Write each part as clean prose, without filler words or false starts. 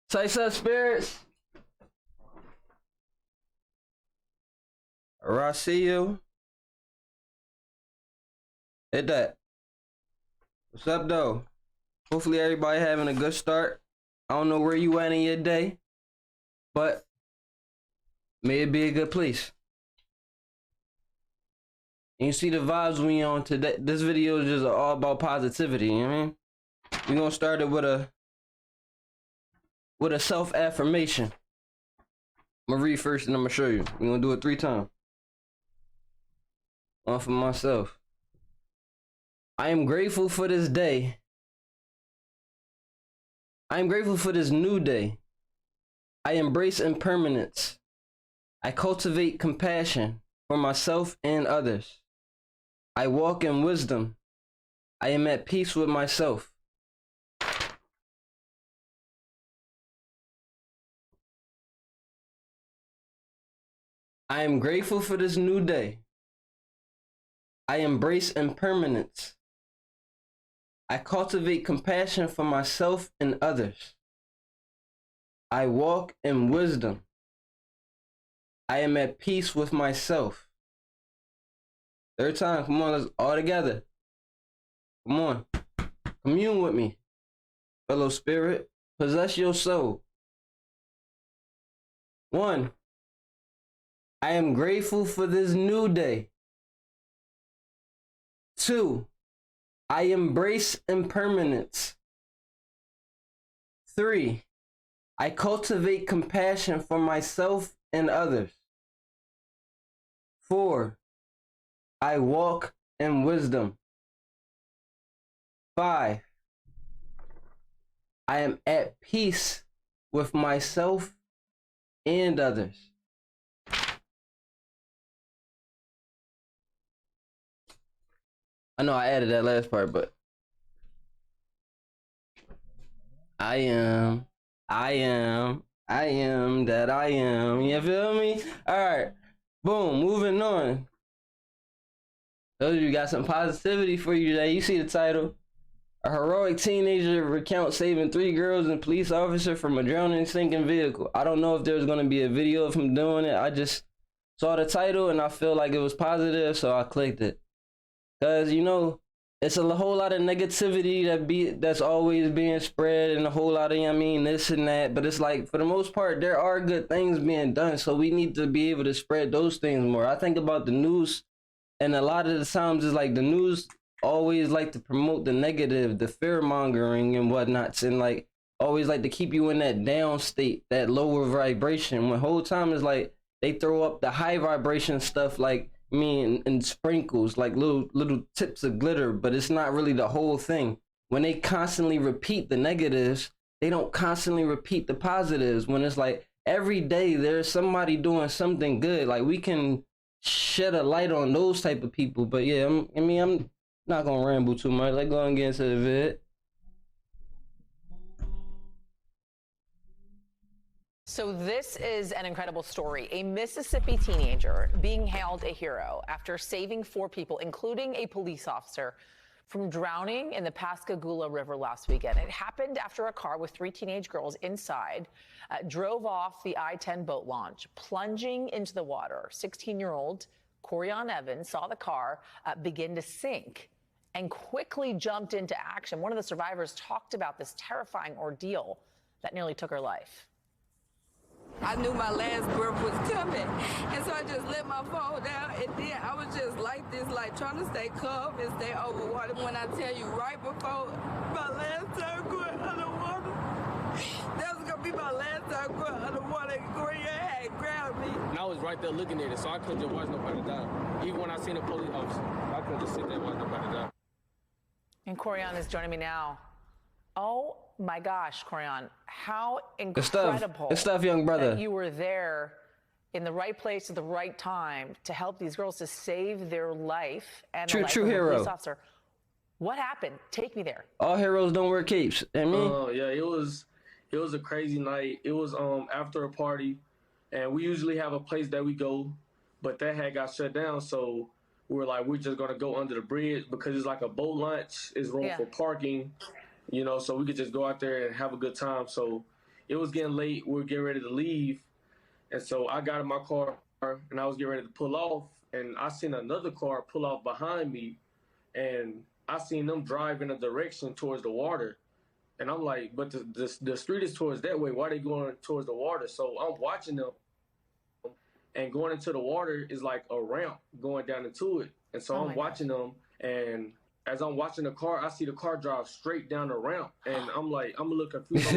Say up, spirits. OurEyeSee you. Hit that. What's up, though? Hopefully everybody having a good start. I don't know where you at in your day, but may it be a good place. And you see the vibes we on today. This video is just all about positivity, you know what I mean? We're gonna start it with a self-affirmation. I'm gonna read first and I'm gonna show you. We're gonna do it 3 times. One for myself. I am grateful for this day. I am grateful for this new day. I embrace impermanence. I cultivate compassion for myself and others. I walk in wisdom. I am at peace with myself. I am grateful for this new day. I embrace impermanence. I cultivate compassion for myself and others. I walk in wisdom. I am at peace with myself. 3rd time, come on, let's all together. Come on, commune with me. Fellow spirit, possess your soul. 1. I am grateful for this new day. 2. I embrace impermanence. 3. I cultivate compassion for myself and others. 4. I walk in wisdom. 5. I am at peace with myself and others. I know I added that last part, but I am that I am. You feel me? All right, boom, moving on. Those of you got some positivity for you today. You see the title. A heroic teenager recounts saving 3 girls and police officer from a drowning sinking vehicle. I don't know if there's going to be a video of him doing it. I just saw the title and I feel like it was positive, so I clicked it. Cause you know, it's a whole lot of negativity that's always being spread, and a whole lot of, I mean, this and that. But it's like, for the most part, there are good things being done, so we need to be able to spread those things more. I think about the news, and a lot of the times it's like the news always like to promote the negative, the fear mongering and whatnots, and like always like to keep you in that down state, that lower vibration. When whole time is like they throw up the high vibration stuff, like in sprinkles, like little tips of glitter, but it's not really the whole thing. When they constantly repeat the negatives, they don't constantly repeat the positives. When it's like every day there's somebody doing something good, like we can shed a light on those type of people. But yeah, I'm not gonna ramble too much. Let's go and get into the vid. So this is an incredible story. A Mississippi teenager being hailed a hero after saving 4 people, including a police officer, from drowning in the Pascagoula River last weekend. It happened after a car with 3 teenage girls inside drove off the I-10 boat launch, plunging into the water. 16-year-old Corian Evans saw the car begin to sink and quickly jumped into action. One of the survivors talked about this terrifying ordeal that nearly took her life. I knew my last breath was coming, and so I just let my phone down, and then I was just like this, like trying to stay calm and stay over water. When I tell you, right before my last time going underwater, that was gonna be my last time going underwater, and Korea had grabbed me. And I was right there looking at it, so I couldn't just watch nobody die. Even when I seen a police officer, I couldn't just sit there and watch nobody die. And Corian is joining me now. Oh my gosh, Corian, how incredible. Good stuff, young brother. That you were there in the right place at the right time to help these girls, to save their life and the life of a police officer. What happened? Take me there. All heroes don't wear capes. I mean, yeah, it was a crazy night. It was after a party, and we usually have a place that we go, but that had got shut down, so we were like, we're just gonna go under the bridge because it's like a boat launch. It's room for parking. You know, so we could just go out there and have a good time. So, it was getting late. We were getting ready to leave. And so I got in my car and I was getting ready to pull off. And I seen another car pull off behind me. And I seen them drive in a direction towards the water. And I'm like, but the street is towards that way. Why are they going towards the water? So I'm watching them. And going into the water is like a ramp going down into it. And so I'm watching them. And as I'm watching the car, I see the car drive straight down the ramp. And I'm like, I'm a little confused.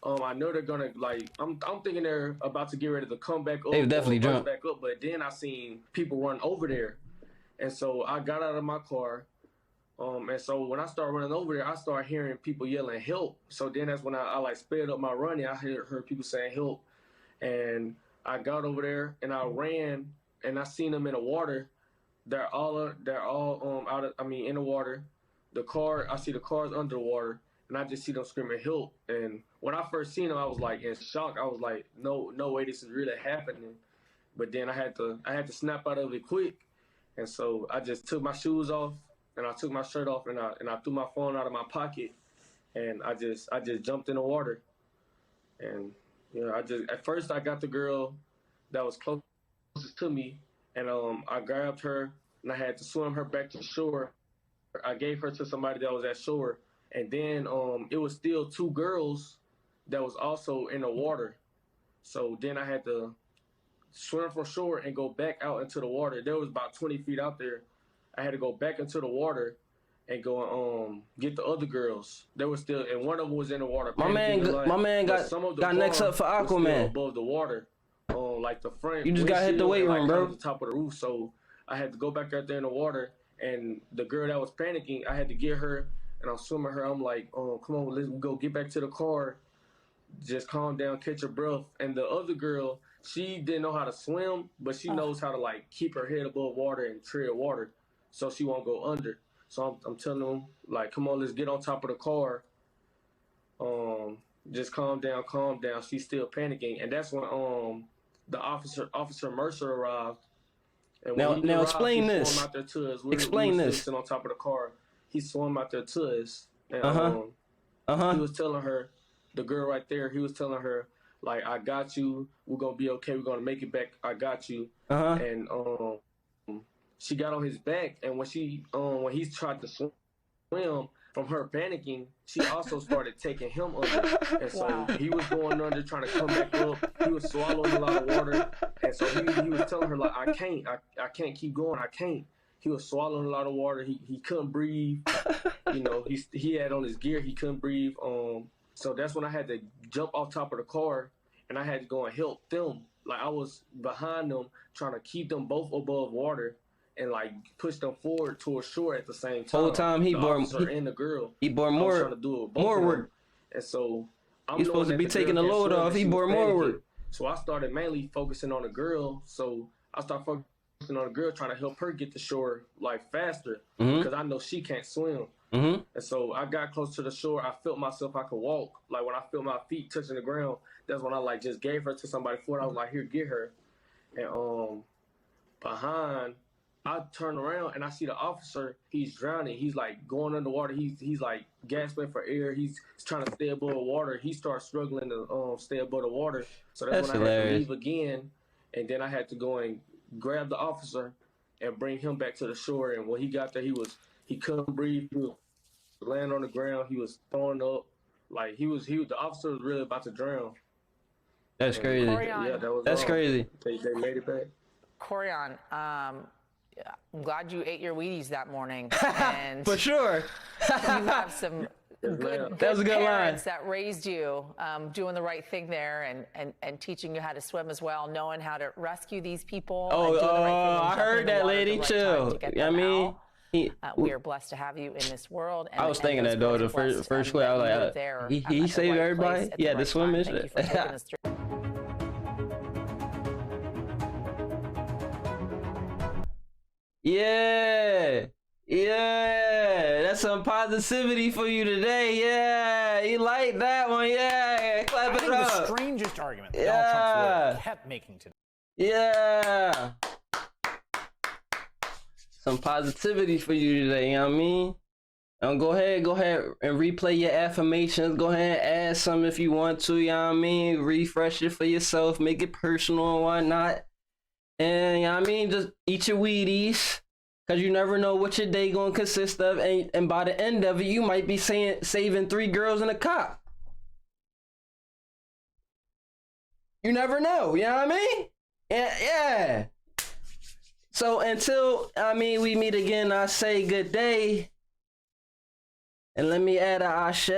I'm like, I know they're gonna like. I'm thinking they're about to get ready to come back up. They've definitely jumped back up. But then I seen people run over there. And so I got out of my car. And so when I started running over there, I started hearing people yelling help. So then that's when I like sped up my running. I heard people saying help. And I got over there and I ran and I seen them in the water. They're all out of, in the water. I see the cars under the water and I just see them screaming help. And when I first seen them, I was like in shock. I was like, no way, this is really happening. But then I had to snap out of it quick. And so I just took my shoes off and I took my shirt off and I threw my phone out of my pocket and I just jumped in the water. And at first I got the girl that was closest to me, and I grabbed her and I had to swim her back to the shore. I gave her to somebody that was at shore, and then it was still two girls that was also in the water. So then I had to swim from shore and go back out into the water. There was about 20 feet out there. I had to go back into the water and go get the other girls. They were still, and one of them was in the water. My man got next up for Aquaman. Above the water, like the front. You just got hit the weight room, bro. The top of the roof, so I had to go back out there in the water. And the girl that was panicking, I had to get her, and I'm swimming her. I'm like, come on, let's go get back to the car. Just calm down, catch your breath. And the other girl, she didn't know how to swim, but she knows how to like keep her head above water and tread water, so she won't go under. So I'm telling them, like, come on, let's get on top of the car. Just calm down. She's still panicking. And that's when the Officer Mercer arrived. And when now explain this. He swam out there to us. Explain this. Sitting on top of the car. He swam out there to us. And he was telling her, the girl right there, he was telling her, like, I got you. We're going to be okay. We're going to make it back. I got you. And she got on his back, and when he tried to swim from her panicking, she also started taking him under. And so he was going under, trying to come back up. He was swallowing a lot of water. And so he was telling her, like, I can't keep going. I can't. He was swallowing a lot of water. He couldn't breathe. He had on his gear. He couldn't breathe. So that's when I had to jump off top of the car, and I had to go and help them. Like, I was behind them, trying to keep them both above water and like push them forward towards shore at the same time. Whole time he bore more work. And so he's supposed to be taking the load off. He bore more work. So I started mainly focusing on the girl. So I started focusing on the girl, trying to help her get to shore like faster because I know she can't swim. And so I got close to the shore. I felt myself I could walk. Like when I felt my feet touching the ground, that's when I like just gave her to somebody for it. I was like, here, get her. And behind, I turn around and I see the officer. He's drowning. He's like going underwater. He's like gasping for air. He's trying to stay above water. He starts struggling to stay above the water. So that's when I had to leave again. And then I had to go and grab the officer and bring him back to the shore. And when he got there, he couldn't breathe. He was laying on the ground. He was throwing up. Like the officer was really about to drown. That's crazy. Yeah, that's crazy. They made it back. Corian, I'm glad you ate your Wheaties that morning. And for sure. You have some good that was a good parents line. that raised you, doing the right thing there and teaching you how to swim as well, knowing how to rescue these people. I heard that, lady. Chill. We are blessed to have you in this world. And, I was thinking that though, the first clip, I was like, he saved everybody. Yeah, the swim is. Yeah, that's some positivity for you today. Yeah, you like that one. Yeah, clap it up. The strangest argument that Donald Trump's lawyer kept making today. Yeah, some positivity for you today. You know what I mean? Go ahead and replay your affirmations. Go ahead and add some if you want to, you know what I mean? Refresh it for yourself, make it personal and whatnot. And, you know what I mean? Just eat your Wheaties, because you never know what your day going to consist of. And by the end of it, you might be saving 3 girls and a cop. You never know, you know what I mean? Yeah. So until, we meet again, I say good day. And let me add a ashe.